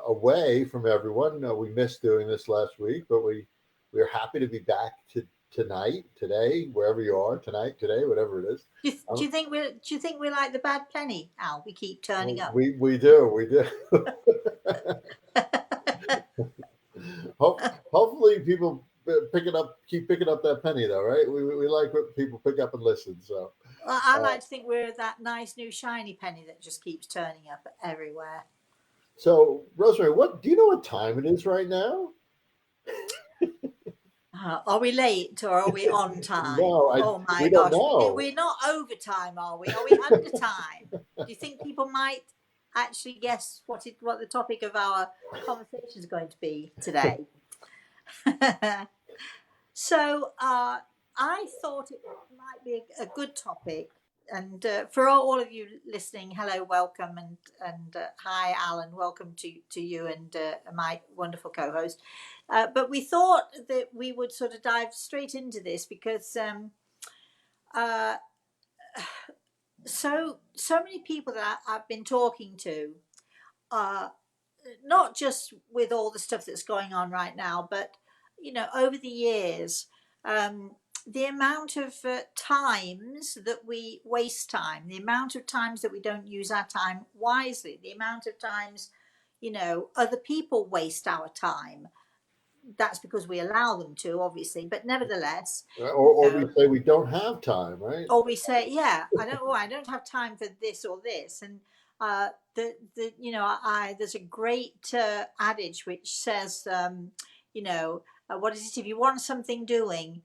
away from everyone. We missed doing this last week, but we're happy to be back tonight, today, wherever you are, tonight, today, whatever it is. Do Um, you think we're like the bad penny, Al? We keep turning up. we do. Hopefully, people keep picking up that penny, though, right? We like what people pick up and listen. So, Well, I uh, like to think we're that nice new shiny penny that just keeps turning up everywhere. Rosemary, what do you know what time it is right now? Are we late or are we on time? No, Oh we my don't gosh, know. we're not overtime, are we? Are we under time? Do you think people might actually guess what the topic of our conversation is going to be today? So I thought it might be a good topic, and for all of you listening, hello, welcome, and hi, Alan, welcome to you and my wonderful co-host. But we thought that we would sort of dive straight into this because uh, so many people that I've been talking to, uh, not just with all the stuff that's going on right now, but over the years, the amount of times that we waste time, the amount of times that we don't use our time wisely, the amount of times other people waste our time. That's because we allow them to, obviously, but nevertheless, Or we say we don't have time, right? or we say, yeah, I don't have time for this or this. And there's a great adage which says, what is it? If you want something doing,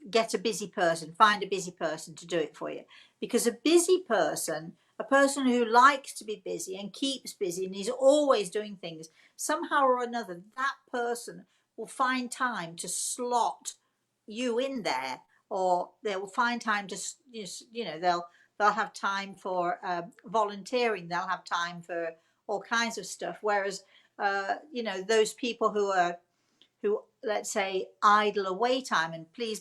get a busy person, find a busy person to do it for you. Because a busy person, a person who likes to be busy and keeps busy and is always doing things, somehow or another, that person will find time to slot you in there, or they will find time to, they'll have time for volunteering, they'll have time for all kinds of stuff. Whereas, those people who let's say idle away time, and please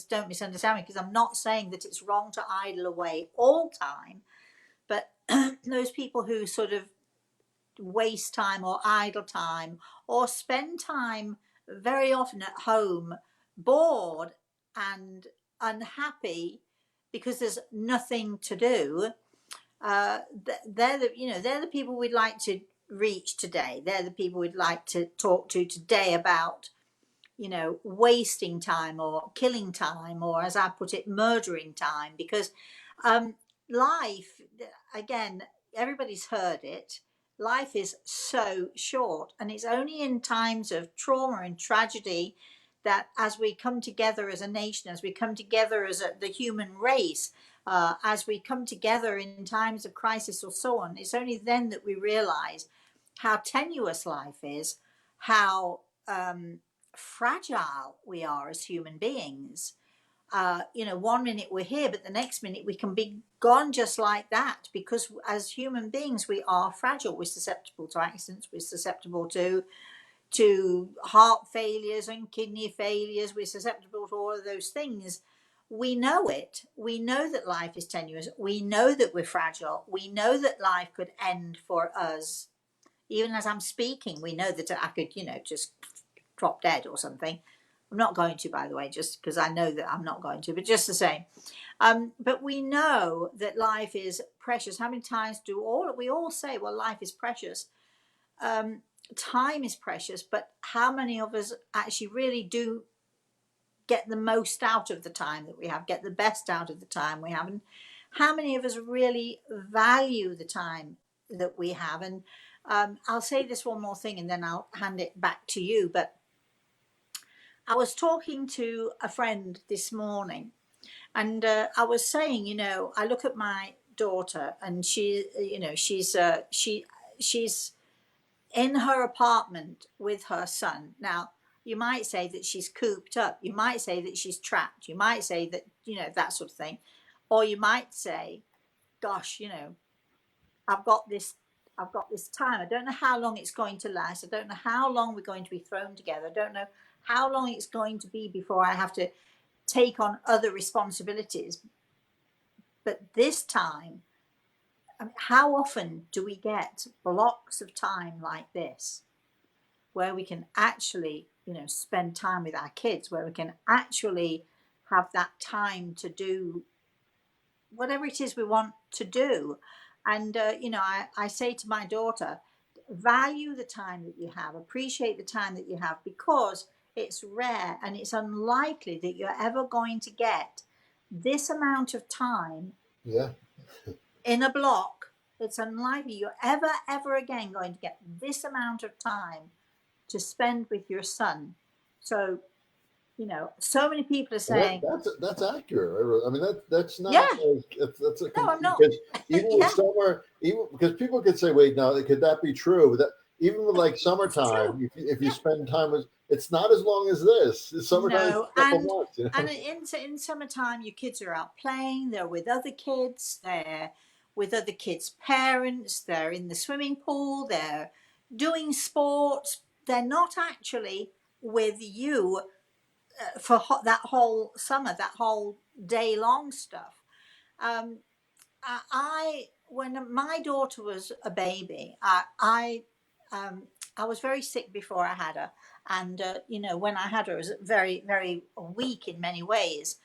don't misunderstand me, because I'm not saying that it's wrong to idle away all time, but those people who sort of waste time or idle time or spend time very often at home bored and unhappy because there's nothing to do, they're the people we'd like to reach today. They're the people we'd like to talk to today about wasting time or killing time, or as I put it, murdering time. Because um, life, again, everybody's heard it. Life is so short, and it's only in times of trauma and tragedy that, as we come together as a nation, as we come together as the human race, as we come together in times of crisis or so on, it's only then that we realize how tenuous life is, how fragile we are as human beings. One minute we're here, but the next minute we can be gone just like that, because as human beings we are fragile. We're susceptible to accidents. We're susceptible to heart failures and kidney failures. We're susceptible to all of those things. We know it. We know that life is tenuous. We know that we're fragile. We know that life could end for us. Even as I'm speaking, we know that I could, just drop dead or something. I'm not going to, by the way, just because I know that I'm not going to, but just the same. But we know that life is precious. How many times do we all say, well, life is precious? Time is precious, but how many of us actually really do get the most out of the time that we have, get the best out of the time we have? And how many of us really value the time that we have? And I'll say this one more thing and then I'll hand it back to you. But I was talking to a friend this morning, and I was saying, I look at my daughter, and she's in her apartment with her son. Now, you might say that she's cooped up. You might say that she's trapped. You might say that, that sort of thing. Or you might say, gosh, I've got this I've got this time. I don't know how long it's going to last. I don't know how long we're going to be thrown together. I don't know how long it's going to be before I have to take on other responsibilities. But this time, I mean, how often do we get blocks of time like this where we can actually, spend time with our kids, where we can actually have that time to do whatever it is we want to do? And, I say to my daughter, value the time that you have, appreciate the time that you have, because it's rare and it's unlikely that you're ever going to get this amount of time Yeah. in a block. It's unlikely you're ever again going to get this amount of time to spend with your son. So, so many people are And saying, that's accurate. I mean, that's not yeah, that's a no, I'm not. because even with Yeah, summer, even because people could say, wait, no, could that be true? That even with like it's true. summertime, if you Yeah. spend time with, it's not as long as this. Summertime is No, a couple months, and in summertime, your kids are out playing. They're with other kids. They're with other kids' parents. They're in the swimming pool. They're doing sports. They're not actually with you for that whole summer, that whole day long stuff. Um, when my daughter was a baby, I was very sick before I had her, and when I had her, I was very very weak in many ways.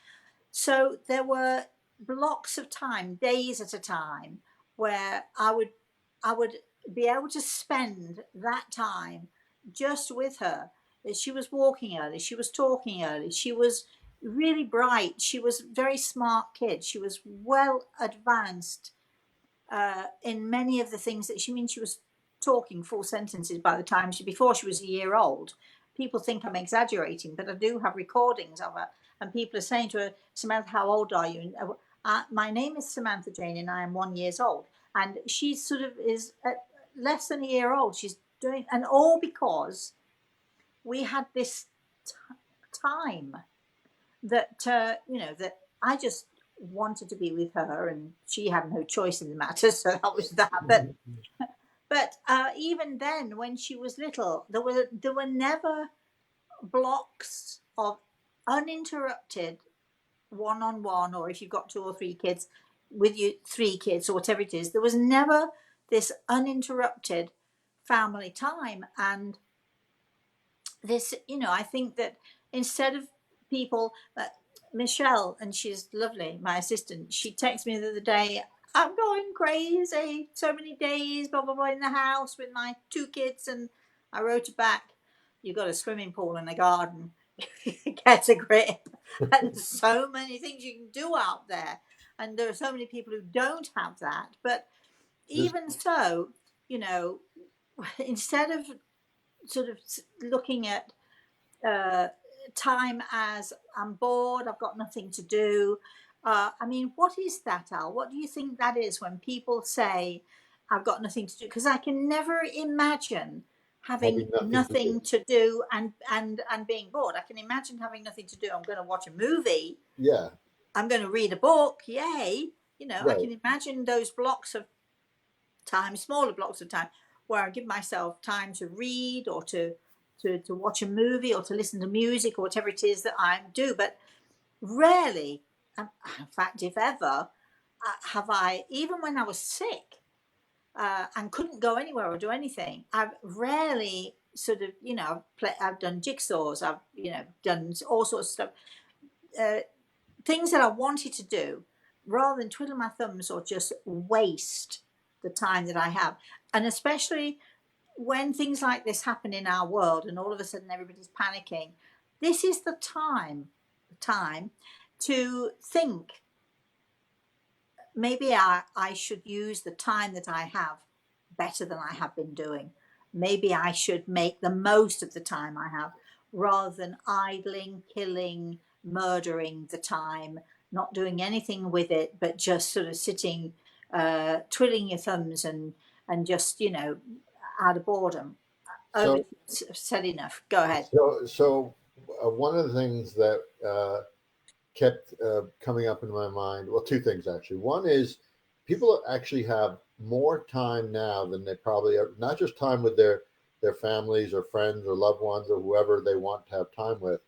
So there were blocks of time, days at a time, where I would be able to spend that time just with her. She was walking early, she was talking early, she was really bright, she was a very smart kid, she was well advanced in many of the things that she was talking full sentences by the time before she was a year old. People think I'm exaggerating, but I do have recordings of her, and people are saying to her, Samantha, how old are you? And, my name is Samantha Jane, and I am 1 year old. And she sort of is less than a year old. She's doing, and all because we had this time that that I just wanted to be with her, and she had no choice in the matter. So that was that. But even then, when she was little, there were never blocks of uninterrupted one on one, or if you've got two or three kids with you, three kids or whatever it is, there was never this uninterrupted family time. And this, I think that instead of people, Michelle, and she's lovely, my assistant, she texted me the other day, I'm going crazy, so many days, blah, blah, blah, in the house with my two kids. And I wrote her back, you've got a swimming pool and a garden, get a grip. And so many things you can do out there. And there are so many people who don't have that. But This, even so, instead of sort of looking at uh, time as I'm bored, I've got nothing to do. I mean, what is that, Al? What do you think that is when people say, I've got nothing to do? Because I can never imagine having having nothing to do. nothing to do and being bored. I can imagine having nothing to do. I'm going to watch a movie. Yeah, I'm going to read a book. Yay. I right. can imagine those blocks of time, smaller blocks of time, where I give myself time to read or to watch a movie or to listen to music or whatever it is that I do. But rarely, in fact, if ever, have I, even when I was sick and couldn't go anywhere or do anything, I've rarely sort of, I've done jigsaws, I've, done all sorts of stuff, uh, things that I wanted to do rather than twiddle my thumbs or just waste the time that I have. And especially when things like this happen in our world and all of a sudden everybody's panicking, this is the time to think, maybe I should use the time that I have better than I have been doing. Maybe I should make the most of the time I have rather than idling, killing, murdering the time, not doing anything with it, but just sort of sitting, twiddling your thumbs and just, out of boredom. Oh, So, said enough. Go ahead. one of the things that kept coming up in my mind, well, two things actually. One is people actually have more time now than they probably ever, not just time with their families or friends or loved ones or whoever they want to have time with.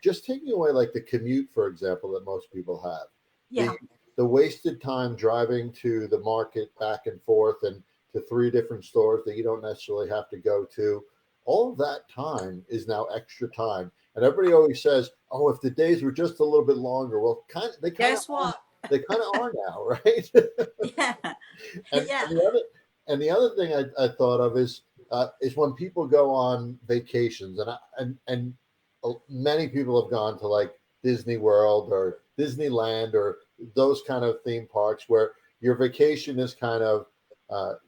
Just taking away like the commute, for example, that most people have. The Yeah. the wasted time driving to the market back and forth and to three different stores that you don't necessarily have to go to, all of that time is now extra time. And everybody always says, "Oh, if the days were just a little bit longer." Well, Guess what? they kind of are now, right? Yeah. and, Yeah. and the other and the other thing I thought of is when people go on vacations, and many people have gone to like Disney World or Disneyland or those kind of theme parks where your vacation is kind of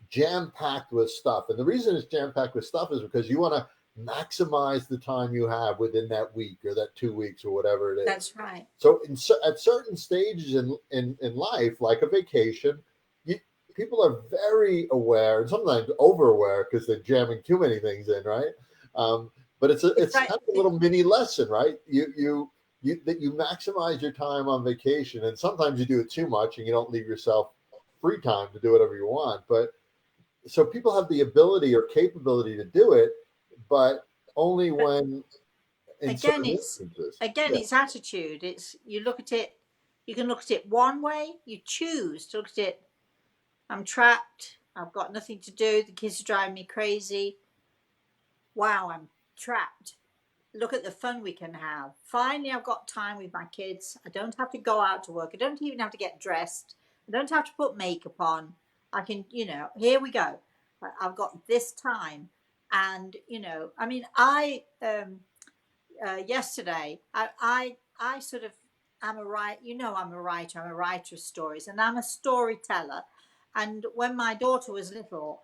jam packed with stuff. And the reason it's jam packed with stuff is because you want to maximize the time you have within that week or that 2 weeks or whatever it is. That's right. So at certain stages in life, like a vacation, you, people are very aware and sometimes over aware because they're jamming too many things in, right? But it's Right. kind of a little mini lesson, right? That you maximize your time on vacation, and sometimes you do it too much, and you don't leave yourself free time to do whatever you want. But so people have the ability or capability to do it, but only But when in again, certain it's instances. again, Yeah, it's attitude. It's you look at it. You can look at it one way. You choose to look at it. I'm trapped. I've got nothing to do. The kids are driving me crazy. Wow, I'm trapped. Look at the fun we can have. Finally, I've got time with my kids. I don't have to go out to work. I don't even have to get dressed. I don't have to put makeup on. I can, here we go. I've got this time. And, I mean, yesterday, I sort of, I'm a writer, I'm a writer. I'm a writer of stories and I'm a storyteller. And when my daughter was little,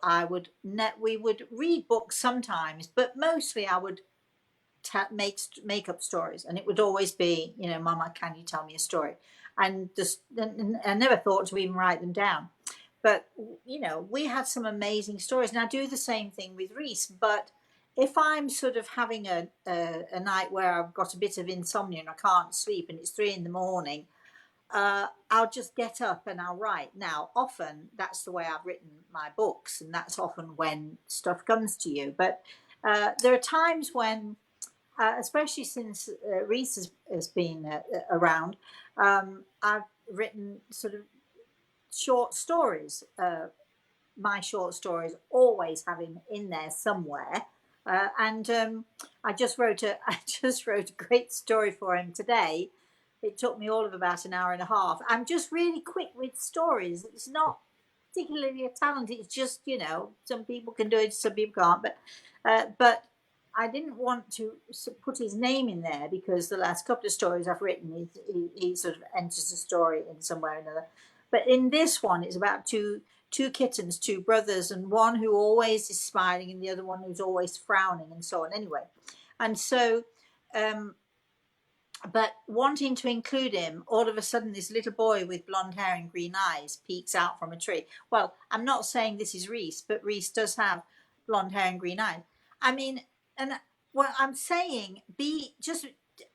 we would read books sometimes, but mostly I would make up stories, and it would always be, Mama, can you tell me a story? And I never thought to even write them down, but we had some amazing stories, and I do the same thing with Reese. But if I'm sort of having a night where I've got a bit of insomnia and I can't sleep, and it's 3 a.m, I'll just get up and I'll write. Now, often that's the way I've written my books, and that's often when stuff comes to you. But there are times when especially since Reese has been around, I've written sort of short stories. My short stories always have him in there somewhere. And I just wrote a great story for him today. It took me all of about an hour and a half. I'm just really quick with stories. It's not particularly a talent. It's just, some people can do it, some people can't. But I didn't want to put his name in there because the last couple of stories I've written, he sort of enters a story in somewhere or another. But in this one, it's about two kittens, two brothers, and one who always is smiling and the other one who's always frowning and so on. Anyway, and so, but wanting to include him, all of a sudden this little boy with blonde hair and green eyes peeks out from a tree. Well, I'm not saying this is Reese, but Reese does have blonde hair and green eyes. I mean, and what I'm saying, even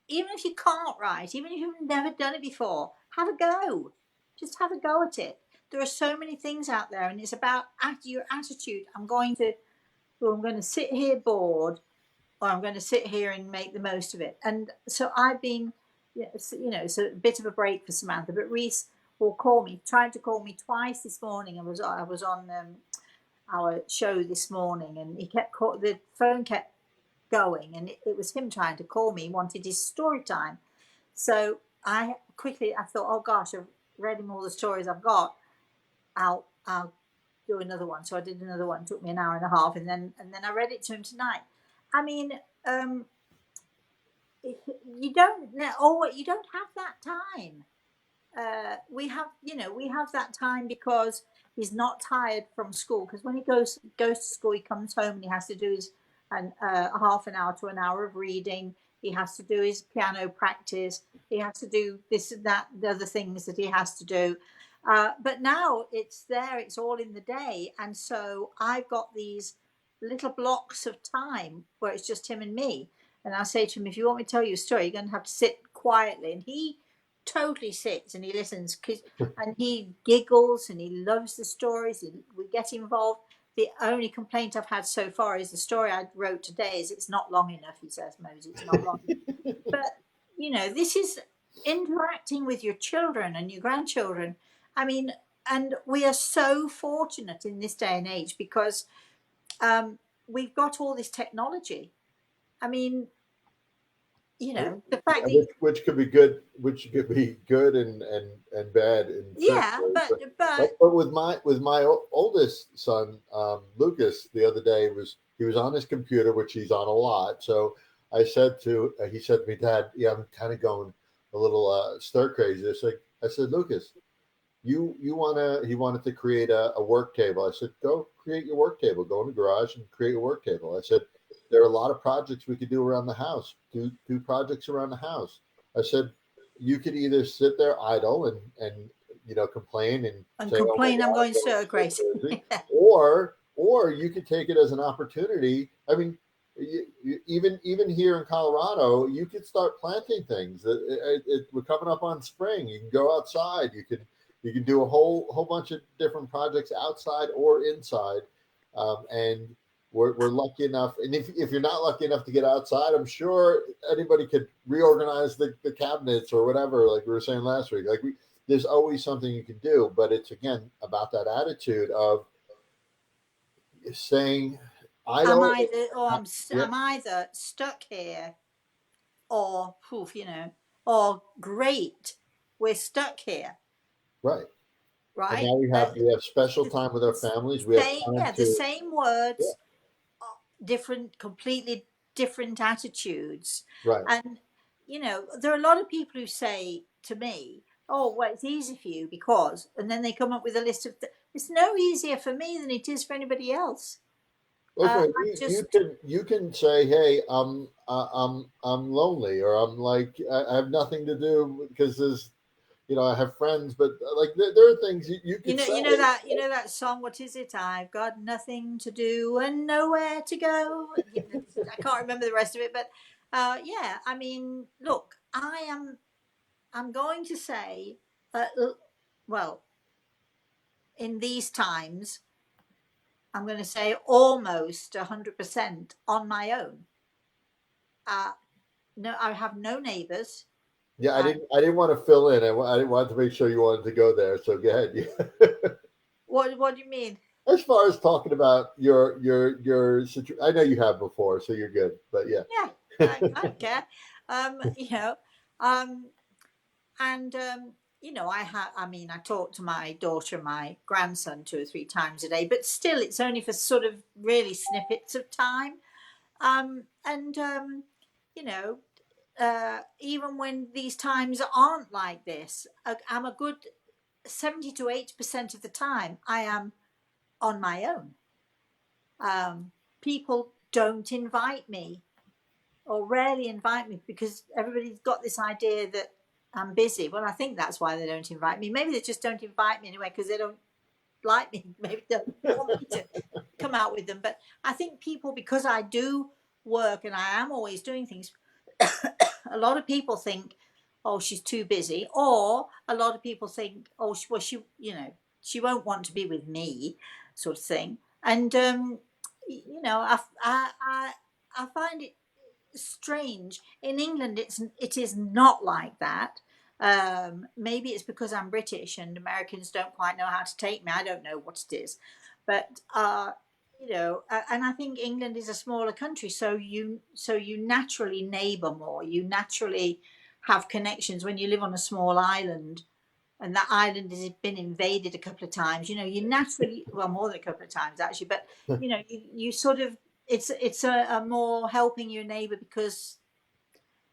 if you can't write, even if you've never done it before, have a go. Just have a go at it. There are so many things out there, and it's about your attitude. I'm going to sit here bored, or I'm going to sit here and make the most of it. And so I've been, it's a bit of a break for Samantha. But Reese will tried to call me twice this morning. I was on our show this morning, and the phone kept going, and it was him trying to call me. He wanted his story time. So I thought, oh gosh, I've read him all the stories I've got. I'll do another one. So I did another one. It took me an hour and a half, and then I read it to him tonight. I mean, you don't have that time. We have that time because he's not tired from school. Because when he goes to school, he comes home and he has to do his half an hour to an hour of reading. He has to do his piano practice. He has to do this and that, the other things that he has to do. But now it's there. It's all in the day, and so I've got these little blocks of time where it's just him and me. And I say to him, if you want me to tell you a story, you're going to have to sit quietly. And he totally sits and he listens, and he giggles and he loves the stories. We get involved. The only complaint I've had so far is the story I wrote today is it's not long enough. He says, Mosey, it's not long enough. But this is interacting with your children and your grandchildren. I mean, and we are so fortunate in this day and age because um, we've got all this technology. I mean, the fact that which could be good, and bad in certain yeah, ways. but But with my oldest son, Lucas, the other day he was on his computer, which he's on a lot. So he said to me, Dad, yeah, I'm kind of going a little stir crazy. I said, Lucas, you wanna he wanted to create a work table. I said, go create your work table. Go in the garage and create your work table. I said, there are a lot of projects we could do around the house. Do projects around the house. I said, you could either sit there idle and complain and say, oh my complain I'm God, I'm going going stir so crazy. crazy, or you could take it as an opportunity. I mean, even here in Colorado, you could start planting things. We're coming up on spring. You can go outside. You can do a whole bunch of different projects outside or inside, and we're lucky enough. And if you're not lucky enough to get outside, I'm sure anybody could reorganize the cabinets or whatever. Like we were saying last week, there's always something you can do. But it's again about that attitude of saying, I I'm don't. either or Yeah, I'm either stuck here or poof, or great, we're stuck here, right. And right? now we have special time with our families. We have time The to. same Yeah, words, different, completely different attitudes. right. And there are a lot of people who say to me, oh well, it's easy for you because, and then they come up with a list of it's no easier for me than it is for anybody else. That's right. I You just can say, "Hey, I'm lonely," or "I'm like I have nothing to do because I have friends." But there are things you could say. you know that song, what is it, I've got nothing to do and nowhere to go. I can't remember the rest of it, but yeah, I mean, look, I'm going to say, well, in these times, I'm going to say almost 100% on my own. Uh, no, I have no neighbors. Yeah, Uh, I didn't want to fill in. I didn't want to make sure you wanted to go there. So go ahead. what do you mean? As far as talking about your situation, I know you have before, so you're good. But yeah, Yeah, I don't care. You know, um, and I mean, I talk to my daughter and my grandson 2 or 3 times a day, but still, it's only for sort of really snippets of time. And you know, even when these times aren't like this, I'm a good 70 to 80% of the time I am on my own. People don't invite me or rarely invite me because everybody's got this idea that I'm busy. Well, I think that's why they don't invite me. Maybe they just don't invite me anyway because they don't like me. Maybe they don't want me to come out with them. But I think people, because I do work and I am always doing things, a lot of people think, oh, she's too busy. Or a lot of people think, oh, she won't want to be with me, sort of thing. And, I find it strange. In England, it is not like that. Maybe it's because I'm British and Americans don't quite know how to take me. I don't know what it is, but and I think England is a smaller country, so you naturally neighbour more. You naturally have connections when you live on a small island, and that island has been invaded a couple of times. You naturally, well, more than a couple of times actually, but you sort of it's a more helping your neighbour because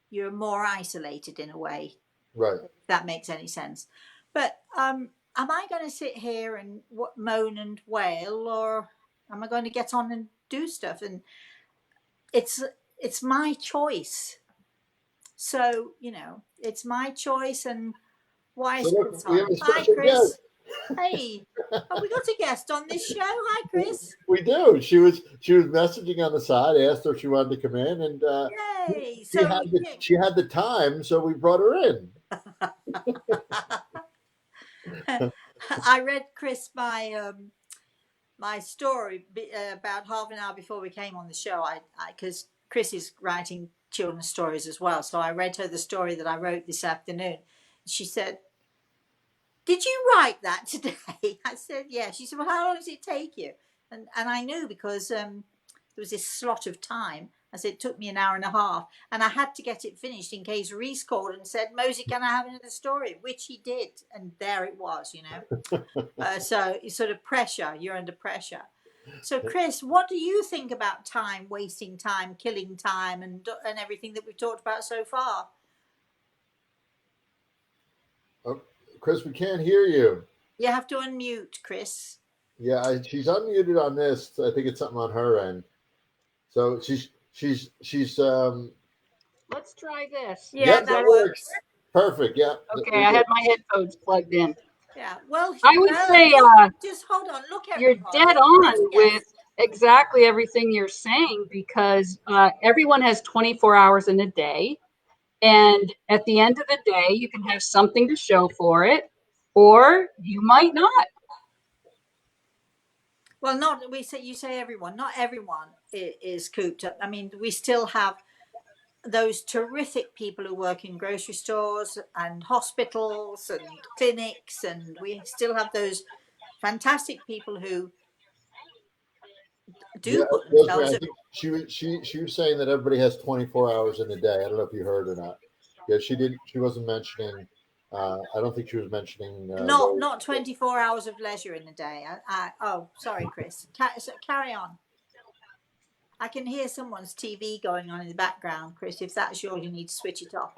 you're more isolated in a way, right. if that makes any sense. But am I going to sit here and moan and wail, or am I going to get on and do stuff? And it's it's my choice. So it's my choice. And why So is Chris look, we have on? a Hi, special Chris. guest. Hey, have we got a guest on this show? Hi, Chris. We do. She was messaging on the side, asked her if she wanted to come in, and Yay! she So had the time, so we brought her in. I read Chris my story about half an hour before we came on the show. I because Chris is writing children's stories as well. So I read her the story that I wrote this afternoon. She said, "Did you write that today?" I said, "Yeah." She said, "Well, how long does it take you?" And I knew because there was this slot of time. I said, "It took me an hour and a half." And I had to get it finished in case Reese called and said, "Mosey, can I have another story?" Which he did. And there it was, you know. So it's sort of pressure. You're under pressure. So, Chris, what do you think about time, wasting time, killing time, and everything that we've talked about so far? Oh, Chris, we can't hear you. You have to unmute, Chris. Yeah, she's unmuted on this. I think it's something on her end. So she's. Let's try this. Yeah, Yep, that works. Perfect. Yeah. Okay, I had my headphones plugged in. Yeah. Well, I would say just hold on. Look, you're everybody. dead on with exactly everything you're saying, because everyone has 24 hours in a day. And at the end of the day, you can have something to show for it, or you might not. Well, not you say everyone. Not everyone is cooped up. I mean, we still have those terrific people who work in grocery stores and hospitals and clinics, and we still have those fantastic people who do put Rosemary, themselves. I think she was saying that everybody has 24 hours in a day. I don't know if you heard or not. Yeah, she didn't. She wasn't mentioning. I don't think she was mentioning. Not 24 hours of leisure in a day. Oh, sorry, Chris. Carry on. I can hear someone's TV going on in the background, Chris. If that's yours, you need to switch it off.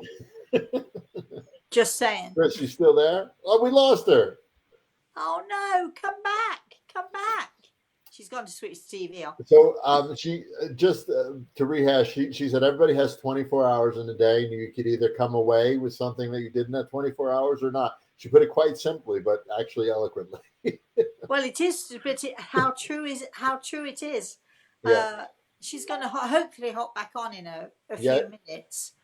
Just saying. Chris, she's still there? Oh, we lost her. Oh no! Come back! Come back! She's gone to switch the TV off. So she just to rehash. She said everybody has 24 hours in a day, and you could either come away with something that you did in that 24 hours or not. She put it quite simply, but actually eloquently. Well, it is, but how true it is. Yeah. She's going to hopefully hop back on in a Yeah. few minutes.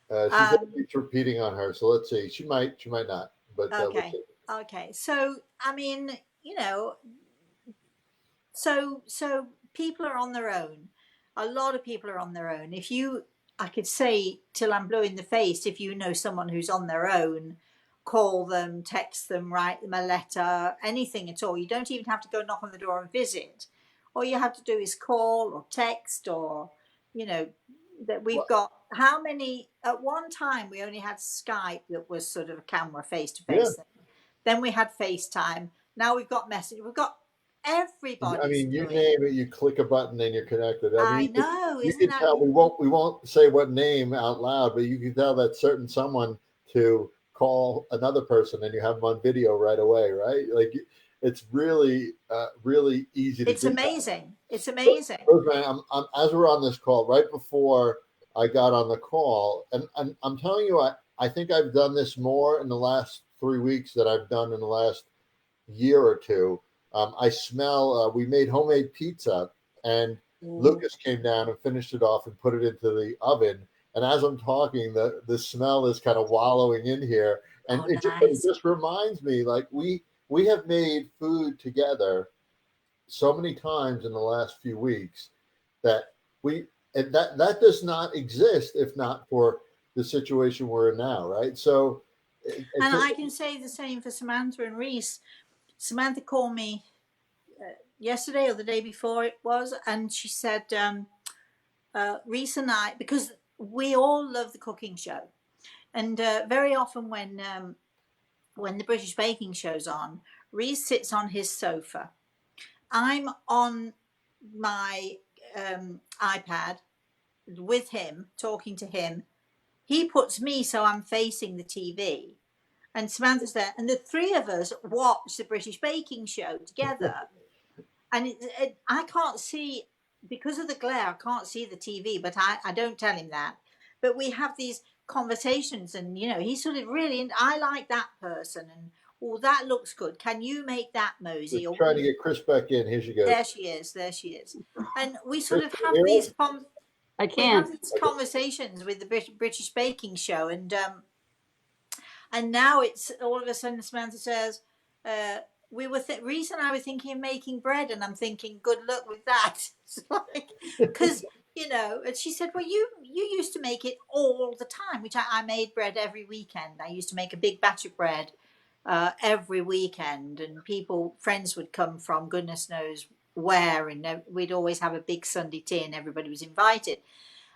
She's repeating on her, so let's see. She might not, but okay. Okay. So I mean, you know, so people are on their own. A lot of people are on their own. I could say till I'm blue in the face, if you know someone who's on their own, call them, text them, write them a letter, anything at all. You don't even have to go knock on the door and visit. All you have to do is call or text, or, you know, that we've got how many at one time. We only had Skype that was sort of a camera face to face. Then we had FaceTime. Now we've got Messenger. We've got everybody. I mean, you name it, you click a button and you're connected. I mean, know. You can tell. We won't say what name out loud, but you can tell that certain someone to call another person, and you have them on video right away, right? Like, it's really, really easy. It's amazing. It's amazing. Rosemary, I'm as we're on this call, right before I got on the call, and I'm telling you, I think I've done this more in the last 3 weeks than I've done in the last year or two. I smell. We made homemade pizza, and Lucas came down and finished it off and put it into the oven. And as I'm talking, the smell is kind of wallowing in here, and it just reminds me, like we have made food together so many times in the last few weeks that that does not exist if not for the situation we're in now, right? So, and I can say the same for Samantha and Reese. Samantha called me yesterday or the day before it was, and she said, Reese and I, because we all love the cooking show, and very often when the British Baking Show's on, Reese sits on his sofa. I'm on my iPad with him, talking to him. He puts me so I'm facing the TV, and Samantha's there, and the three of us watch the British Baking Show together. And I can't see, because of the glare, I can't see the TV, but I don't tell him that. But we have these conversations, and, you know, he's sort of really, and I like that person, and, oh, that looks good. Can you make that, Mosey? Or trying to get Chris back in. Here she goes. There she is. And we sort of have these conversations with the British Baking Show, and now it's all of a sudden Samantha says, we were Reese and I were thinking of making bread, and I'm thinking, good luck with that. It's like, because you know. And she said, well, you used to make it all the time, which I made bread every weekend. I used to make a big batch of bread every weekend, and friends would come from goodness knows where, and we'd always have a big Sunday tea, and everybody was invited.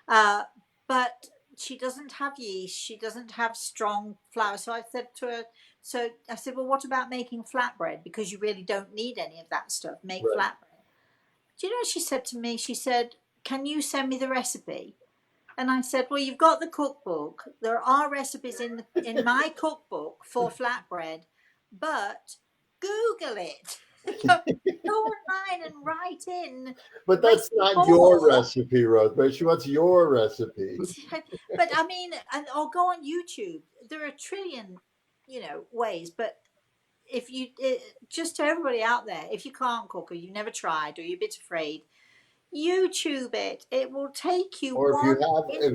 But she doesn't have yeast. She doesn't have strong flour. So I said to her, well, what about making flatbread? Because you really don't need any of that stuff. Make Right. flatbread. Do you know what she said to me? She said, can you send me the recipe? And I said, well, you've got the cookbook. There are recipes in my cookbook for flatbread, but Google it. Go online and write in. But that's not your recipe, Rose. But she wants your recipe. But I mean, or go on YouTube. There are a trillion, ways. But if just to everybody out there, if you can't cook or you've never tried or you're a bit afraid, YouTube it. It will take you Or if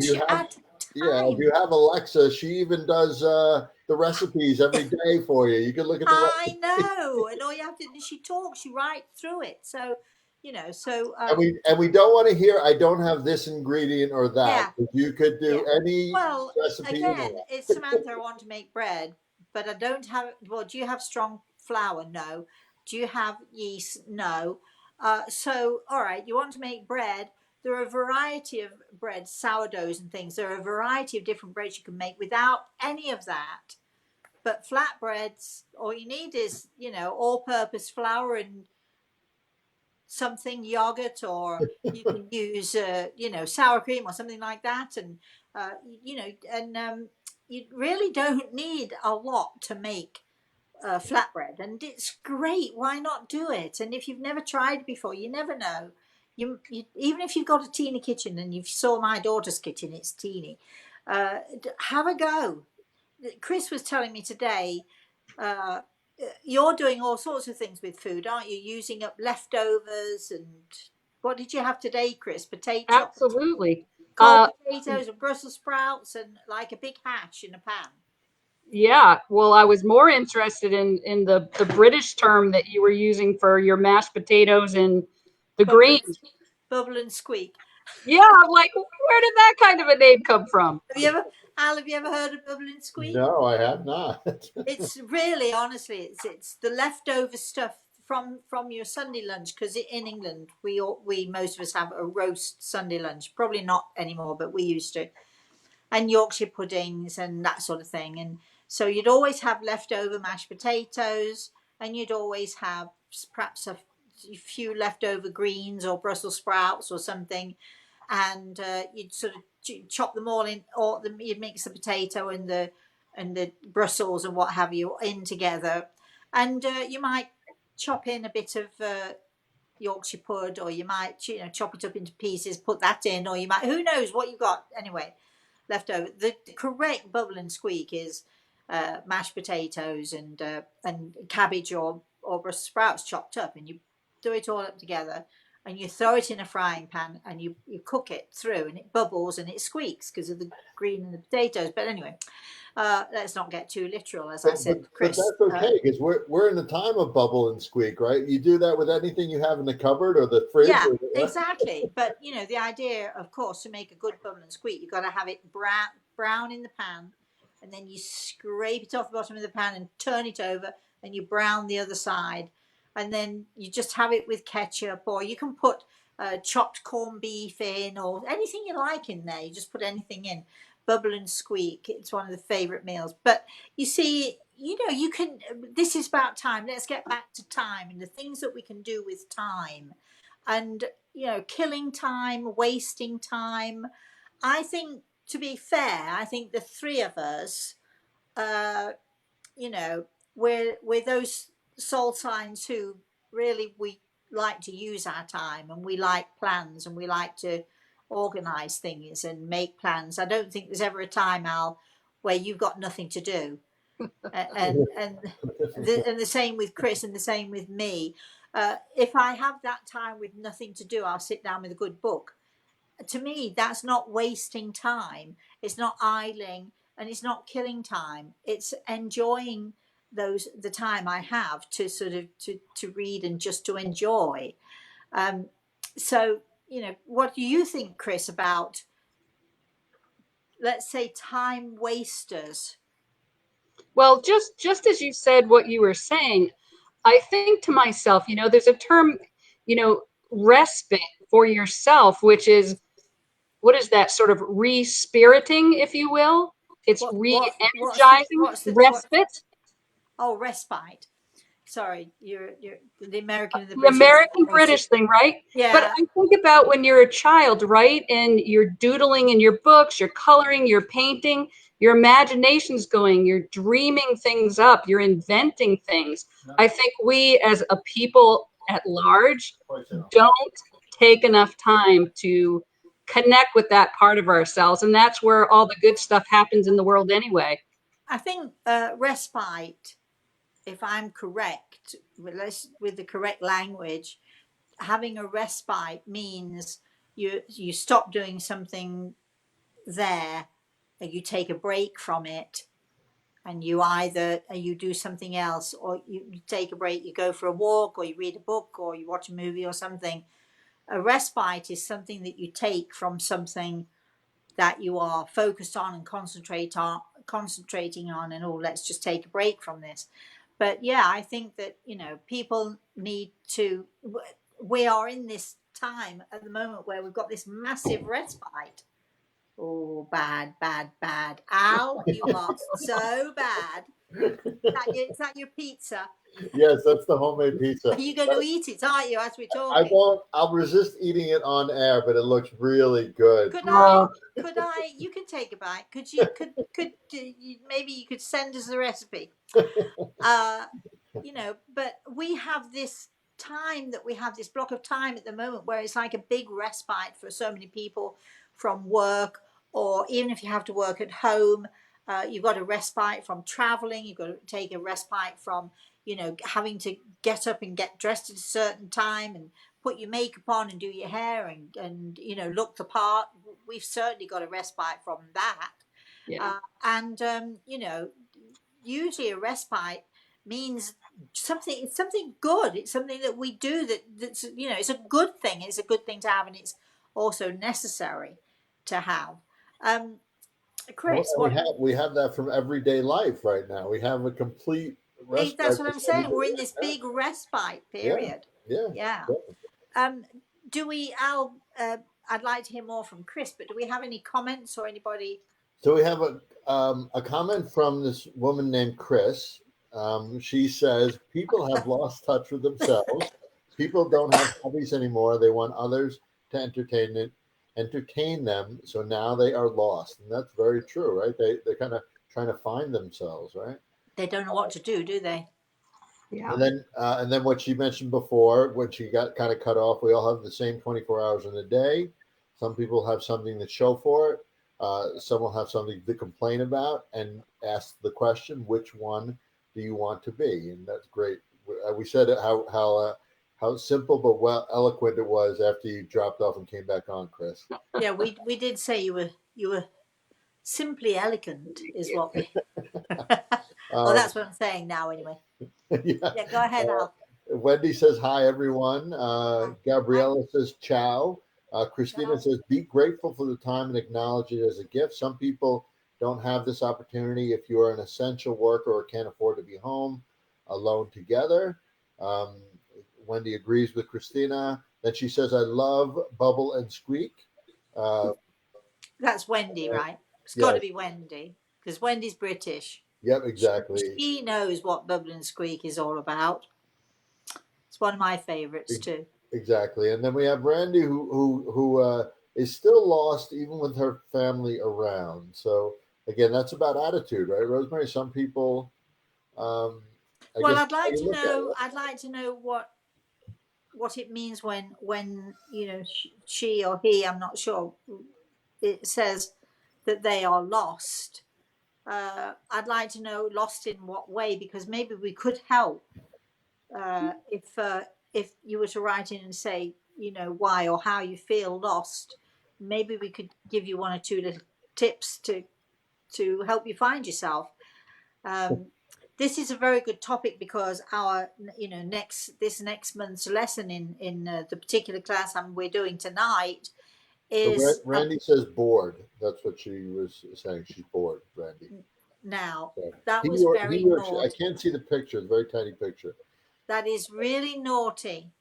you have if you have Alexa, she even does the recipes every day for you. You can look at the I know, and all you have to do, she talks, she writes through it. So, and we don't want to hear, I don't have this ingredient or that. Yeah. You could do any recipe. Again, it's Samantha, I want to make bread, but I don't have. Well, do you have strong flour? No. Do you have yeast? No. So, all right, you want to make bread. There are a variety of breads, sourdoughs and things. There are a variety of different breads you can make without any of that. But flatbreads, all you need is, all-purpose flour and something, yogurt, or you can use, sour cream or something like that. And, you really don't need a lot to make flatbread. And it's great. Why not do it? And if you've never tried before, you never know. You even if you've got a teeny kitchen, and you saw my daughter's kitchen, it's teeny. Have a go. Chris was telling me today, you're doing all sorts of things with food, aren't you? Using up leftovers. And what did you have today, Chris? Potatoes. Absolutely. Cold potatoes and Brussels sprouts and like a big hash in a pan. Yeah. Well, I was more interested in the British term that you were using for your mashed potatoes and the greens. Bubble and squeak. Yeah, I'm like, where did that kind of a name come from? Al, have you ever heard of bubble and squeak? No, I have not. It's really, honestly, it's the leftover stuff from your Sunday lunch, because in England we most of us have a roast Sunday lunch. Probably not anymore, but we used to. And Yorkshire puddings and that sort of thing. And so you'd always have leftover mashed potatoes, and you'd always have perhaps a few leftover greens or Brussels sprouts or something. And you'd sort of chop them all in, or you'd mix the potato and the Brussels and what have you in together. And you might chop in a bit of Yorkshire pud, or you might chop it up into pieces, put that in, or you might, who knows what you've got anyway left over. The correct bubble and squeak is mashed potatoes and cabbage or Brussels sprouts chopped up, and you do it all up together, and you throw it in a frying pan, and you cook it through, and it bubbles and it squeaks because of the green and the potatoes. But anyway, let's not get too literal, as I said, Chris. But that's okay, because we're in the time of bubble and squeak, right? You do that with anything you have in the cupboard or the fridge. Yeah, exactly. But the idea, of course, to make a good bubble and squeak, you've got to have it brown in the pan, and then you scrape it off the bottom of the pan and turn it over, and you brown the other side, and then you just have it with ketchup, or you can put chopped corned beef in, or anything you like in there. You just put anything in. Bubble and squeak, it's one of the favorite meals. But you see, you can, this is about time. Let's get back to time and the things that we can do with time, and killing time, wasting time. I think, to be fair, I think the three of us, we're those soul signs who really, we like to use our time, and we like plans, and we like to organize things and make plans. I don't think there's ever a time, Al, where you've got nothing to do. and the same with Chris, and the same with me. If I have that time with nothing to do, I'll sit down with a good book. To me, that's not wasting time. It's not idling, and it's not killing time. It's enjoying the time I have to sort of to read and just to enjoy. So what do you think, Chris, about, let's say, time wasters? Well, just as you said what you were saying, I think to myself, there's a term, respite for yourself, which is, what is that, sort of re-spiriting, if you will? It's re-energizing, What's respite. oh, respite. Sorry, you're the American and the The British. American British thing, right? But Yeah, I think about when you're a child, right? And you're doodling in your books, you're coloring, you're painting, your imagination's going, you're dreaming things up, you're inventing things. I think we as a people at large don't take enough time to connect with that part of ourselves. And that's where all the good stuff happens in the world anyway. I think respite, if I'm correct, with the correct language, having a respite means you stop doing something there, and you take a break from it, and you do something else, or you take a break, you go for a walk, or you read a book, or you watch a movie or something. A respite is something that you take from something that you are focused on and concentrating on, and let's just take a break from this. But yeah, I think that people need to. We are in this time at the moment where we've got this massive respite. Oh, bad, bad, bad. Al, you are so bad. Is that your pizza? Yes, that's the homemade pizza. Are you going to eat it, aren't you, as we're I talking? won't. I'll resist eating it on air, but it looks really good. Could I, you can take a bite. Could maybe you could send us the recipe? But we have this time, that we have this block of time at the moment where it's like a big respite for so many people from work, or even if you have to work at home, you've got a respite from traveling, you've got to take a respite from having to get up and get dressed at a certain time and put your makeup on and do your hair and look the part. We've certainly got a respite from that. Yeah. And usually a respite means something. It's something good. It's something that we do that's it's a good thing. It's a good thing to have, and it's also necessary to have. Chris, We have that from everyday life right now. We have a complete respite. That's what I'm saying. We're in this big respite period. Yeah. Yeah. Do we, Al? I'd like to hear more from Chris, but do we have any comments or anybody? So we have a comment from this woman named Chris. She says people have lost touch with themselves. People don't have hobbies anymore. They want others to entertain them. So now they are lost, and that's very true, right? They're kind of trying to find themselves, right? They don't know what to do they? Yeah. And then what she mentioned before, when she got kind of cut off, we all have the same 24 hours in a day. Some people have something to show for it. Some will have something to complain about and ask the question, which one do you want to be? And that's great. We said how simple but well eloquent it was after you dropped off and came back on, Chris. Yeah, we did say you were simply elegant, is what we. Well, that's what I'm saying now, anyway. Yeah, go ahead, Al. Wendy says hi, everyone. Gabriella says ciao. Christina says be grateful for the time and acknowledge it as a gift. Some people don't have this opportunity if you are an essential worker or can't afford to be home alone together. Wendy agrees with Christina. Then she says, I love Bubble and Squeak. That's Wendy, right? It's got to be Wendy, because Wendy's British. Yep, exactly. She knows what Bubble and Squeak is all about. It's one of my favorites too. Exactly. And then we have Randy, who is still lost even with her family around. So again, that's about attitude, right, Rosemary? Some people. I'd like to know. I'd like to know what it means when she or he, I'm not sure, it says that they are lost. I'd like to know lost in what way, because maybe we could help if you were to write in and say why or how you feel lost. Maybe we could give you one or two little tips to help you find yourself. this is a very good topic because our, this next month's lesson in the particular class we're doing tonight So is Randy says bored. That's what she was saying. She's bored, Randy. now. So That he was or very he or she, I naughty. can't see the picture. It's a very tiny picture. That is really naughty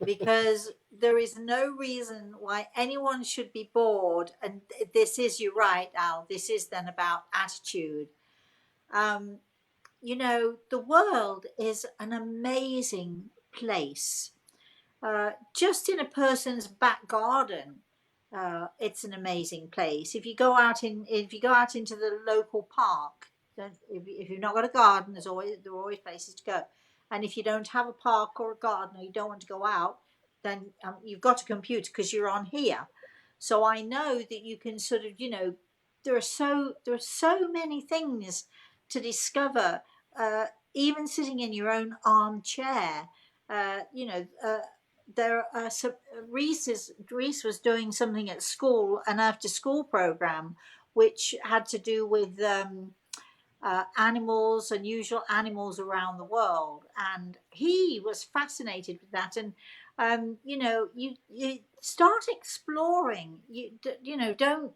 because there is no reason why anyone should be bored. And this is, you're right, Al, this is then about attitude. Um, the world is an amazing place. Just in a person's back garden, it's an amazing place. If you go out into the local park, if you've not got a garden, there are always places to go. And if you don't have a park or a garden, or you don't want to go out, then you've got a computer because you're on here. So I know that you can sort of, there are so many things to discover, even sitting in your own armchair. Uh, you know, uh, there are some, Reese was doing something at school, an after school program, which had to do with animals, unusual animals around the world, and he was fascinated with that. And you start exploring. Don't.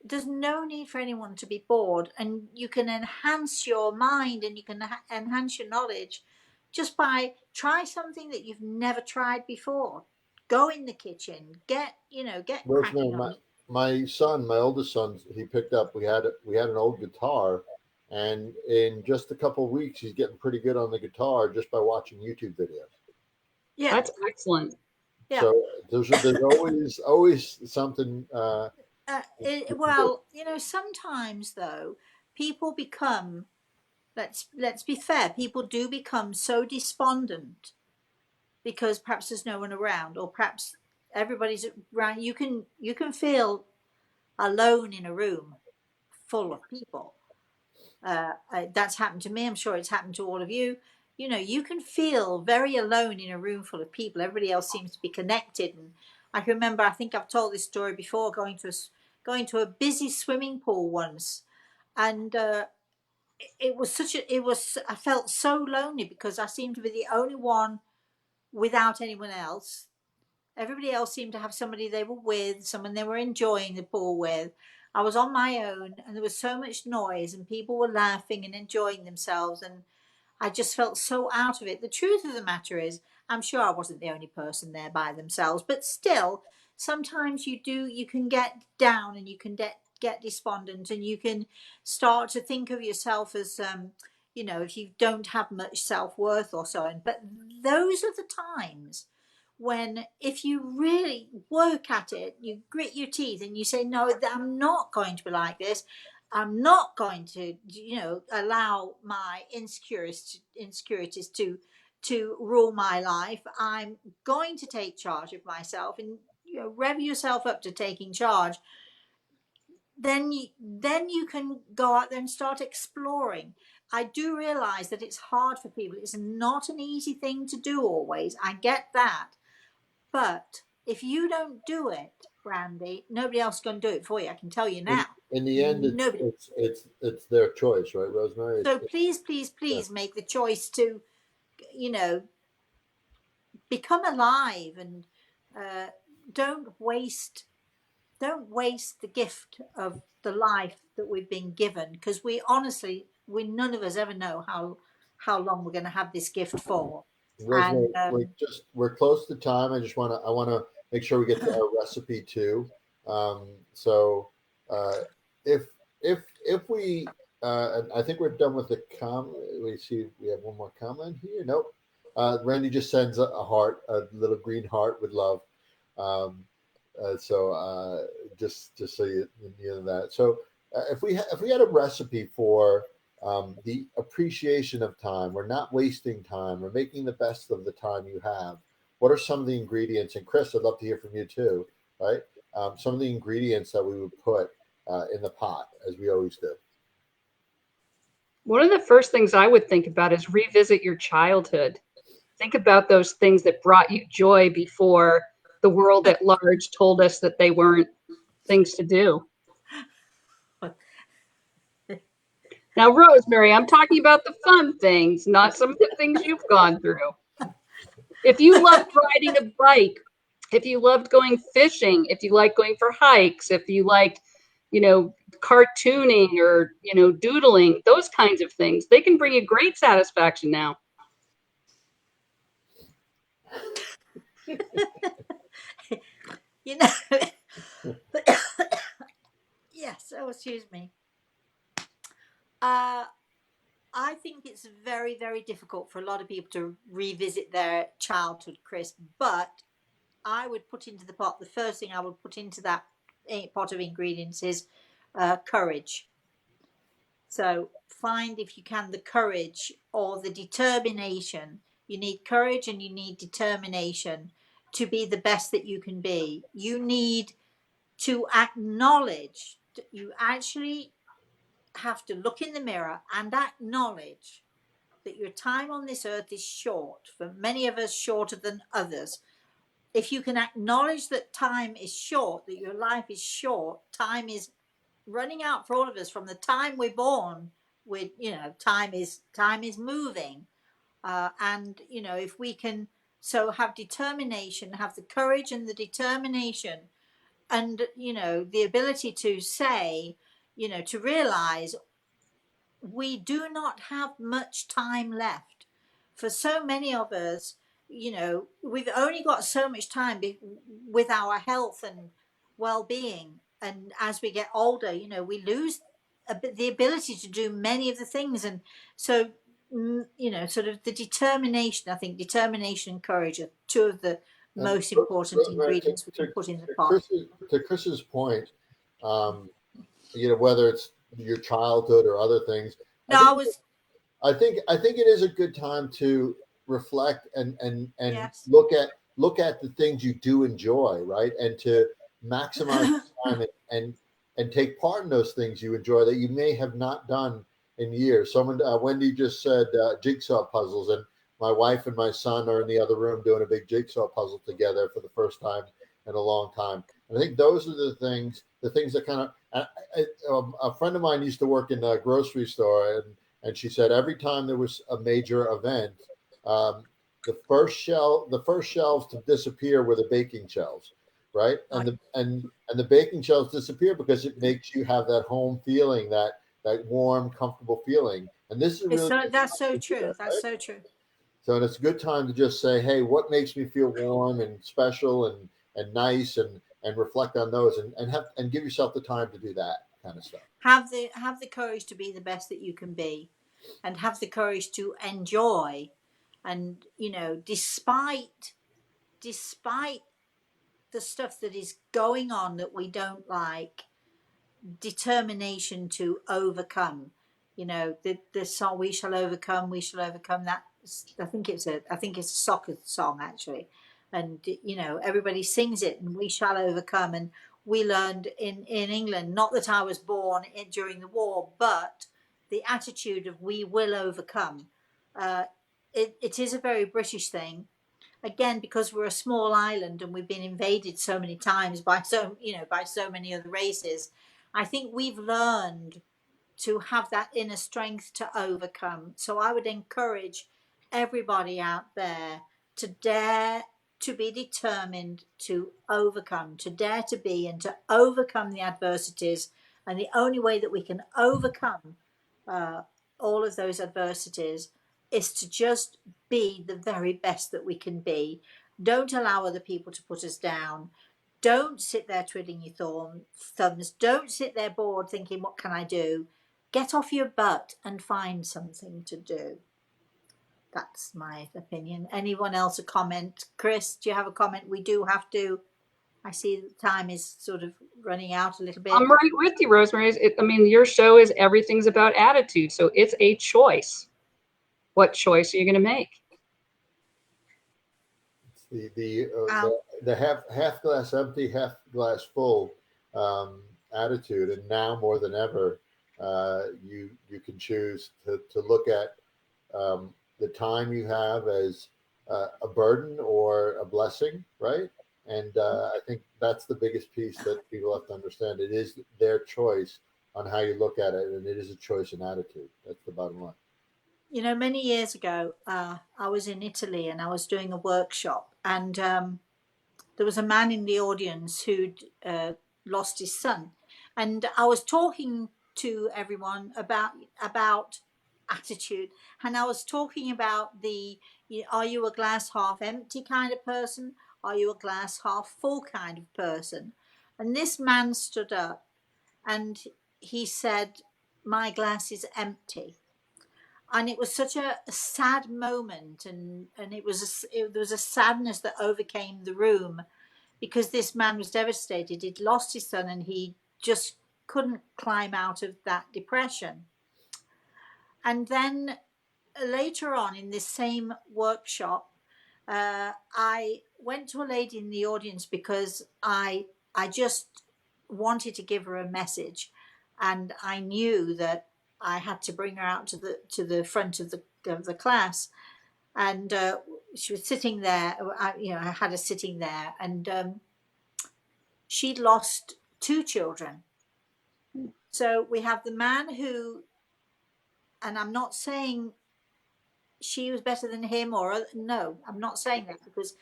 There's no need for anyone to be bored, and you can enhance your mind and you can enhance your knowledge just by try something that you've never tried before. Go in the kitchen, get Rosemary, cracking on. my son, my oldest son, he picked up. We had an old guitar, and in just a couple of weeks, he's getting pretty good on the guitar just by watching YouTube videos. Yeah, That's excellent. yeah. So there's always something. Well, sometimes though, people become. Let's be fair. People do become so despondent because perhaps there's no one around, or perhaps everybody's around. You can feel alone in a room full of people. That's happened to me. I'm sure it's happened to all of you. You can feel very alone in a room full of people. Everybody else seems to be connected. And I can remember, I think I've told this story before, going to a busy swimming pool once, and I felt so lonely because I seemed to be the only one without anyone else. Everybody else seemed to have somebody they were with, someone they were enjoying the pool with. I was on my own, and there was so much noise, and people were laughing and enjoying themselves, and I just felt so out of it. The truth of the matter is, I'm sure I wasn't the only person there by themselves, but still, sometimes you can get down and you can get despondent, and you can start to think of yourself as, if you don't have much self worth or so on. But those are the times when, if you really work at it, you grit your teeth and you say, no, I'm not going to be like this. I'm not going to, allow my insecurities to rule my life. I'm going to take charge of myself, and rev yourself up to taking charge. Then you can go out there and start exploring. I do realize that it's hard for people. It's not an easy thing to do always. I get that. But if you don't do it, Randy, nobody else is going to do it for you. I can tell you now. In the end, Nobody. it's their choice, right, Rosemary? So please, please, please make the choice to, you know, become alive, and uh, don't waste the gift of the life that we've been given, because we none of us ever know how long we're going to have this gift for. Rosemary, And we're close to time. I want to make sure we get to our recipe too. So if if we and I think we're done with the comment. We see we have one more comment here. Nope. Randy just sends a heart, a little green heart with love. Um, just so you know that. So if we had a recipe for the appreciation of time, we're not wasting time, we're making the best of the time you have. What are some of the ingredients? And Chris, I'd love to hear from you too, right? Some of the ingredients that we would put in the pot, as we always do. One of the first things I would think about is revisit your childhood. Think about those things that brought you joy before the world at large told us that they weren't things to do. Now, Rosemary, I'm talking about the fun things, not some of the things you've gone through. If you loved riding a bike, if you loved going fishing, if you like going for hikes, if you like, cartooning or, doodling, those kinds of things, they can bring you great satisfaction now. You know, yes, oh, excuse me. I think it's very, very difficult for a lot of people to revisit their childhood, Chris, but I would put into the pot, the first thing I would put into that pot of ingredients is courage. So find, if you can, the courage or the determination. You need courage and you need determination to be the best that you can be. You need to acknowledge that you actually have to look in the mirror and acknowledge that your time on this earth is short, for many of us shorter than others. If you can acknowledge that time is short, that your life is short, time is running out for all of us from the time we're born. With time is moving, and if we can have determination, have the courage and the determination, and the ability to say, to realize we do not have much time left. For so many of us, we've only got so much time with our health and well-being. And as we get older, we lose the ability to do many of the things. And so, sort of the determination, I think determination and courage are two of the most important ingredients we can put in the pot. To Chris's point, whether it's your childhood or other things. I think it is a good time to reflect and yes. look at the things you do enjoy, right? And to maximize time and take part in those things you enjoy that you may have not done in years. Someone, Wendy just said jigsaw puzzles, and my wife and my son are in the other room doing a big jigsaw puzzle together for the first time in a long time. And I think those are the things that kind of. A friend of mine used to work in a grocery store, and she said every time there was a major event, the first shelves to disappear were the baking shelves, right? And the baking shelves disappear because it makes you have that home feeling, that warm, comfortable feeling. And this is really that's so true. That's so true. So it's a good time to just say, hey, what makes me feel warm and special and nice, and reflect on those and give yourself the time to do that kind of stuff. Have the courage to be the best that you can be, and have the courage to enjoy, and despite the stuff that is going on that we don't like, determination to overcome. The song "We Shall Overcome, We Shall Overcome." That I think it's a soccer song actually, and everybody sings it, and we shall overcome. And we learned in England, not that I was born during the war, but the attitude of we will overcome. It is a very British thing. Again, because we're a small island and we've been invaded so many times by so many other races, I think we've learned to have that inner strength to overcome. So I would encourage everybody out there to dare to be determined to overcome, to dare to be and to overcome the adversities. And the only way that we can overcome all of those adversities is to just be the very best that we can be. Don't allow other people to put us down. Don't sit there twiddling your thumbs. Don't sit there bored thinking, what can I do? Get off your butt and find something to do. That's my opinion. Anyone else a comment? Chris, do you have a comment? We do have to. I see the time is sort of running out a little bit. I'm right with you, Rosemary. Your show is everything's about attitude. So it's a choice. What choice are you going to make? The half glass empty, half glass full attitude, and now more than ever, you can choose to look at the time you have as a burden or a blessing, right? And I think that's the biggest piece that people have to understand. It is their choice on how you look at it, and it is a choice in attitude. That's the bottom line. You know, many years ago, I was in Italy and I was doing a workshop, and there was a man in the audience who'd lost his son, and I was talking to everyone about attitude, and I was talking about are you a glass half empty kind of person? Are you a glass half full kind of person? And this man stood up and he said, "My glass is empty." And it was such a sad moment, and there was a sadness that overcame the room, because this man was devastated. He'd lost his son and he just couldn't climb out of that depression. And then later on in this same workshop, I went to a lady in the audience because I just wanted to give her a message, and I knew that I had to bring her out to the front of the class, and she was sitting there. I had her sitting there, and she'd lost 2 children. So we have the man who, and I'm not saying she was better than him, or no, I'm not saying that, because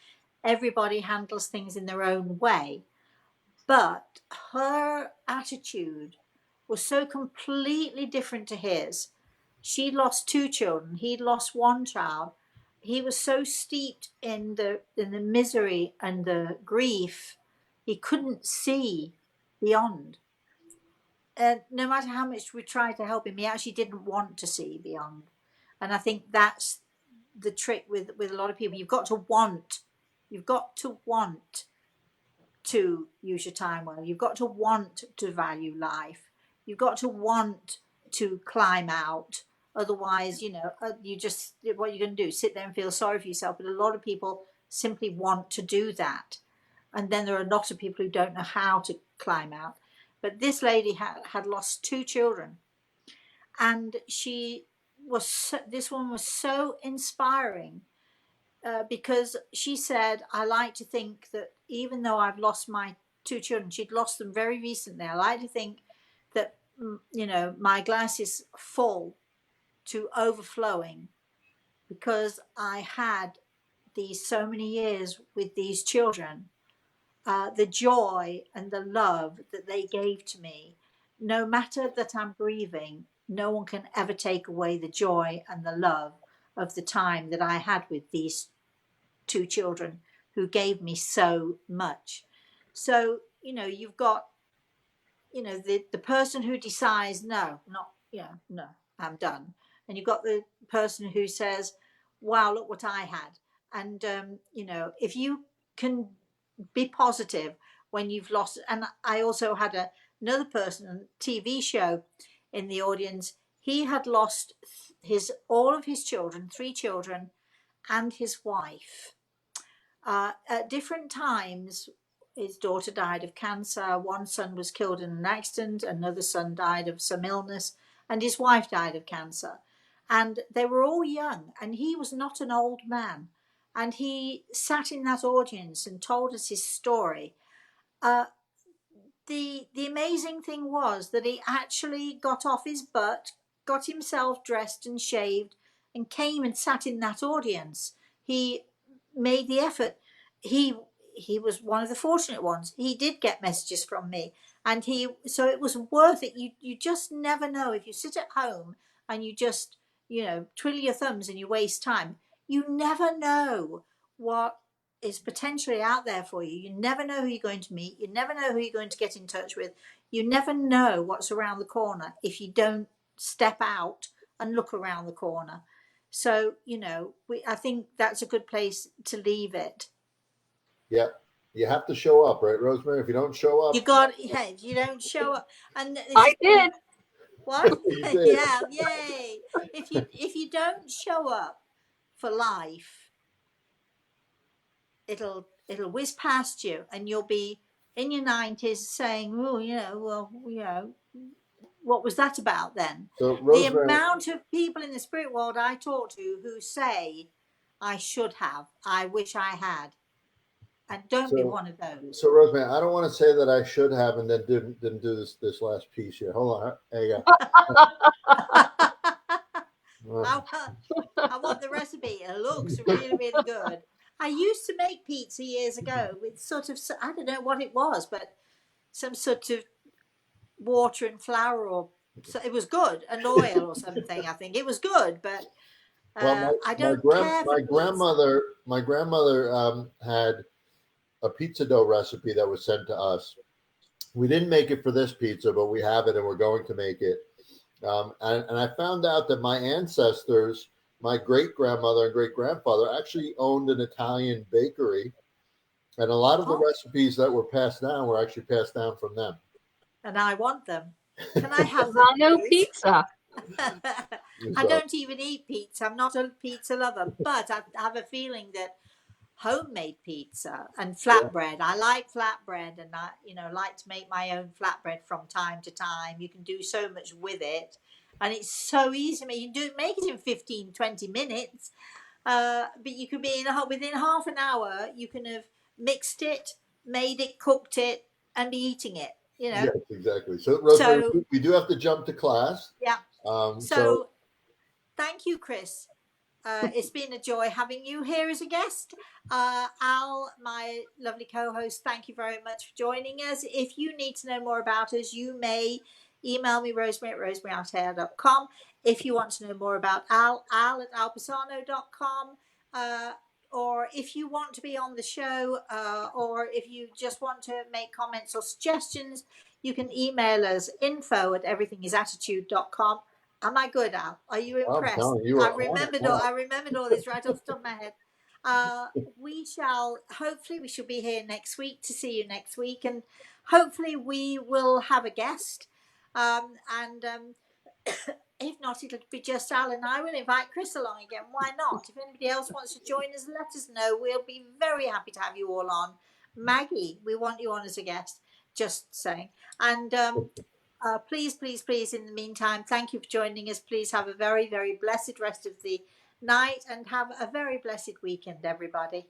everybody handles things in their own way. But her attitude was so completely different to his. She lost 2 children. He'd lost 1 child. He was so steeped in the misery and the grief, he couldn't see beyond. And no matter how much we tried to help him, he actually didn't want to see beyond. And I think that's the trick with a lot of people. You've got to want to use your time well. You've got to want to value life. You've got to want to climb out. Otherwise, you just, what you're going to do, sit there and feel sorry for yourself. But a lot of people simply want to do that. And then there are a lot of people who don't know how to climb out. But this lady had lost 2 children. And this one was so inspiring, because she said, "I like to think that even though I've lost my 2 children," she'd lost them very recently, "I like to think that, my glass is full to overflowing, because I had these so many years with these children, the joy and the love that they gave to me. No matter that I'm grieving, no one can ever take away the joy and the love of the time that I had with these 2 children who gave me so much." So, you've got, the person who decides, no, I'm done. And you've got the person who says, "Wow, look what I had." And, if you can be positive when you've lost. And I also had another person on a TV show in the audience. He had lost all of his children, 3 children, and his wife. At different times, his daughter died of cancer. 1 son was killed in an accident. Another son died of some illness, and his wife died of cancer. And they were all young, and he was not an old man. And he sat in that audience and told us his story. The amazing thing was that he actually got off his butt, got himself dressed and shaved, and came and sat in that audience. He made the effort. He was one of the fortunate ones. He did get messages from me, and so it was worth it. You just never know. If you sit at home and you just twiddle your thumbs and you waste time, you never know what is potentially out there for you. You never know who you're going to meet. You never know who you're going to get in touch with. You never know what's around the corner if you don't step out and look around the corner. So, I think that's a good place to leave it. Yeah. You have to show up, right, Rosemary? If you don't show up, you don't show up. And I did. What? You did. Yeah, yay. If you don't show up for life, it'll whiz past you, and you'll be in your 90s saying, "Oh, what was that about then?" So, The Rosemary, amount of people in the spirit world I talk to who say, "I should have, I wish I had." And don't be So, one of those. so Rosemary, I don't want to say that I should have and then didn't do this last piece here. Hold on. There you go. I want the recipe. It looks really, really good. I used to make pizza years ago with sort of, I don't know what it was, but some sort of water and flour, or so it was good, and oil or something. I think it was good, but Well, I don't care for pizza. my grandmother had a pizza dough recipe that was sent to us. We didn't make it for this pizza, but we have it and we're going to make it. And I found out that my ancestors, my great grandmother and great grandfather, actually owned an Italian bakery, and a lot of the Oh, recipes that were passed down were actually passed down from them. and I want them. Can I have them, Milano please? pizza. I So, don't even eat pizza. I'm not a pizza lover, but I have a feeling that homemade pizza and yeah, flatbread. I like flatbread, and I, like to make my own flatbread from time to time. You can do so much with it, and it's so easy. I mean, you can make it in 15, 20 minutes, but you could be within half an hour. You can have mixed it, made it, cooked it, and be eating it. yes, exactly. So, Rosemary, So we do have to jump to class. yeah. So, So thank you, Chris. It's been a joy having you here as a guest. Al, my lovely co-host, thank you very much for joining us. If you need to know more about us, you may email me, rosemary at rosemaryalateo.com. If you want to know more about Al at alpisano.com. Or if you want to be on the show, or if you just want to make comments or suggestions, you can email us info@everythingisattitude.com. Am I good, Al? Are you I'm impressed? telling you, you I are on it remembered all. now. I remembered all this right off the top of my head. We shall. Hopefully, we shall be here next week to see you next week, and hopefully, we will have a guest. And if not, it'll be just Al and I. Will invite Chris along again. Why not? If anybody else wants to join us, let us know. We'll be very happy to have you all on. Maggie, we want you on as a guest. Just saying. And please, please, please, in the meantime, thank you for joining us. Please have a very, very blessed rest of the night, and have a very blessed weekend, everybody.